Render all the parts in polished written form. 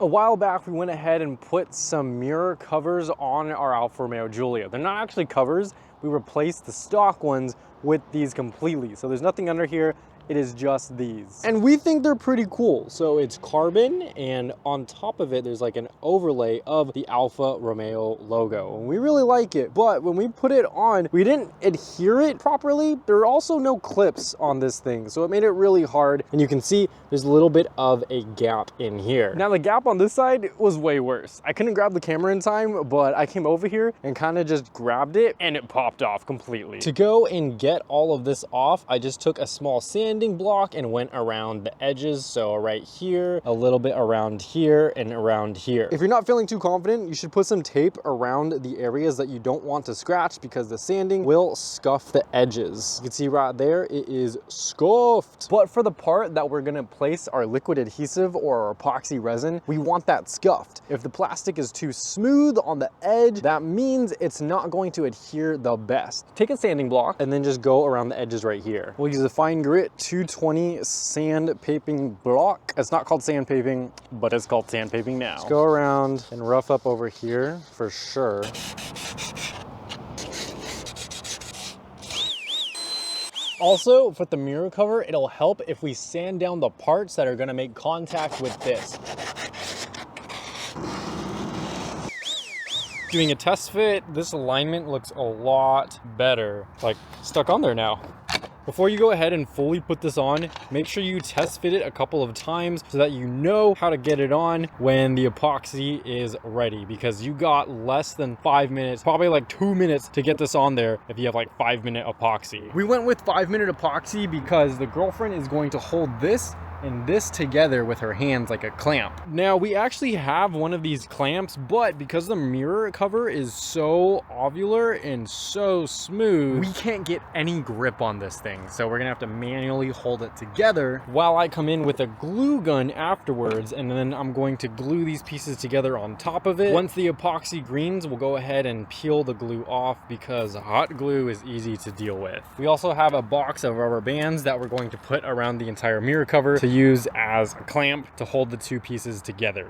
A while back, we went ahead and put some mirror covers on our Alfa Romeo Giulia. They're not actually covers. We replaced the stock ones with these completely. So there's nothing under here. It is just these. And we think they're pretty cool. So it's carbon, and on top of it, there's like an overlay of the Alfa Romeo logo. And we really like it, but when we put it on, we didn't adhere it properly. There are also no clips on this thing, so it made it really hard. And you can see there's a little bit of a gap in here. Now the gap on this side was way worse. I couldn't grab the camera in time, but I came over here and kind of just grabbed it and it popped off completely. To go and get all of this off, I just took a small sanding block and went around the edges. So right here, a little bit around here, and around here. If you're not feeling too confident, you should put some tape around the areas that you don't want to scratch, because the sanding will scuff the edges. You can see right there, it is scuffed. But for the part that we're gonna place our liquid adhesive or our epoxy resin, we want that scuffed. If the plastic is too smooth on the edge, that means it's not going to adhere the best. Take a sanding block and then just go around the edges right here. We'll use a fine grit 220 sandpaping block. It's not called sandpaping, but it's called sandpaping now. Just go around and rough up over here for sure. Also, with the mirror cover, it'll help if we sand down the parts that are gonna make contact with this. Doing a test fit, this alignment looks a lot better, like stuck on there now. Before you go ahead and fully put this on, make sure you test fit it a couple of times so that you know how to get it on when the epoxy is ready, because you got less than 5 minutes, probably like 2 minutes to get this on there if you have like 5-minute epoxy. We went with 5-minute epoxy because the girlfriend is going to hold this and this together with her hands like a clamp. Now we actually have one of these clamps, but because the mirror cover is so ovular and so smooth, we can't get any grip on this thing. So we're gonna have to manually hold it together while I come in with a glue gun afterwards, and then I'm going to glue these pieces together on top of it. Once the epoxy greens, we'll go ahead and peel the glue off because hot glue is easy to deal with. We also have a box of rubber bands that we're going to put around the entire mirror cover to use as a clamp to hold the two pieces together.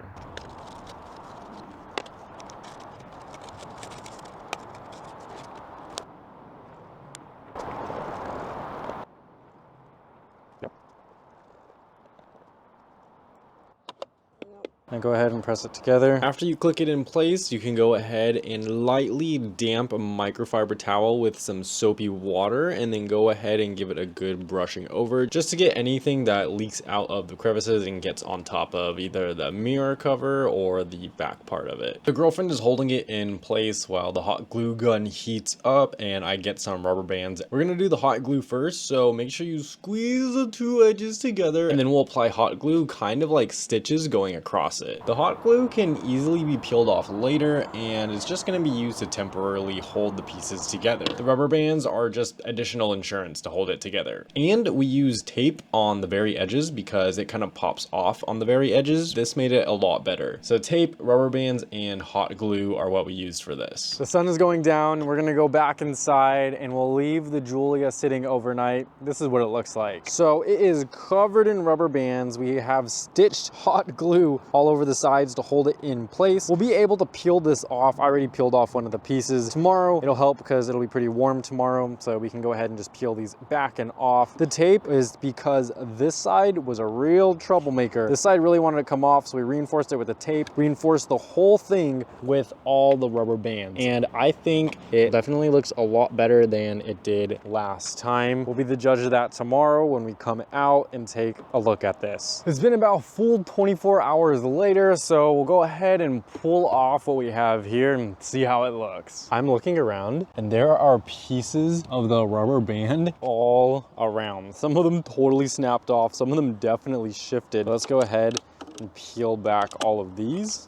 Now go ahead and press it together. After you click it in place, you can go ahead and lightly damp a microfiber towel with some soapy water, and then go ahead and give it a good brushing over just to get anything that leaks out of the crevices and gets on top of either the mirror cover or the back part of it. The girlfriend is holding it in place while the hot glue gun heats up and I get some rubber bands. We're gonna do the hot glue first, so make sure you squeeze the two edges together, and then we'll apply hot glue kind of like stitches going across it. The hot glue can easily be peeled off later, and it's just going to be used to temporarily hold the pieces together. The rubber bands are just additional insurance to hold it together. And we use tape on the very edges because it kind of pops off on the very edges. This made it a lot better. So tape, rubber bands, and hot glue are what we used for this. The sun is going down. We're going to go back inside and we'll leave the Giulia sitting overnight. This is what it looks like. So it is covered in rubber bands. We have stitched hot glue all over the sides to hold it in place. We'll be able to peel this off. I already peeled off one of the pieces. Tomorrow it'll help because it'll be pretty warm tomorrow, so we can go ahead and just peel these back and off. The tape is because this side was a real troublemaker. This side really wanted to come off, so we reinforced it with the tape, reinforced the whole thing with all the rubber bands, and I think it definitely looks a lot better than it did last time. We'll be the judge of that tomorrow when we come out and take a look at this. It's been about a full 24 hours later, so we'll go ahead and pull off what we have here and see how it looks. I'm looking around and there are pieces of the rubber band all around. Some of them totally snapped off, some of them definitely shifted. Let's go ahead and peel back all of these.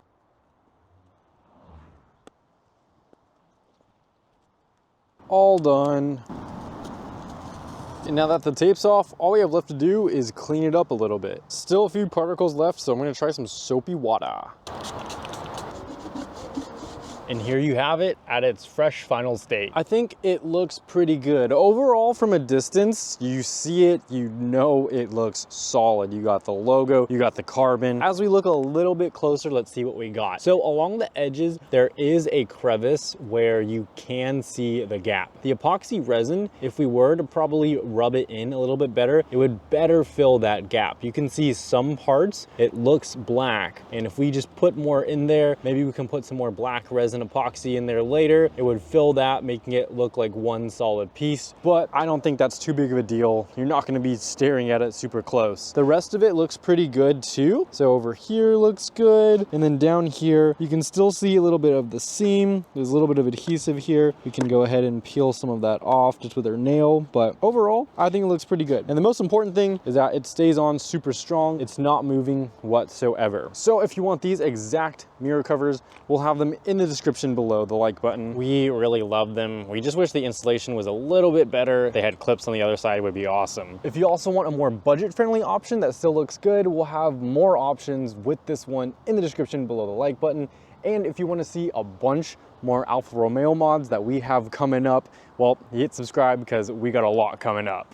All done. And now that the tape's off, all we have left to do is clean it up a little bit. Still a few particles left, so I'm gonna try some soapy water. And here you have it at its fresh final state. I think it looks pretty good. Overall, from a distance, you see it, you know it looks solid. You got the logo, you got the carbon. As we look a little bit closer, let's see what we got. So along the edges, there is a crevice where you can see the gap. The epoxy resin, if we were to probably rub it in a little bit better, it would better fill that gap. You can see some parts, it looks black. And if we just put more in there, maybe we can put some more black resin epoxy in there later, it would fill that, making it look like one solid piece. But I don't think that's too big of a deal. You're not gonna be staring at it super close. The rest of it looks pretty good too. So over here looks good. And then down here, you can still see a little bit of the seam. There's a little bit of adhesive here. We can go ahead and peel some of that off just with our nail. But overall, I think it looks pretty good. And the most important thing is that it stays on super strong. It's not moving whatsoever. So if you want these exact mirror covers, we'll have them in the description below, the like button. We really love them. We just wish the installation was a little bit better. If they had clips on the other side, would be awesome. If you also want a more budget-friendly option that still looks good, we'll have more options with this one in the description below the like button. And if you want to see a bunch more Alfa Romeo mods that we have coming up, well, hit subscribe because we got a lot coming up.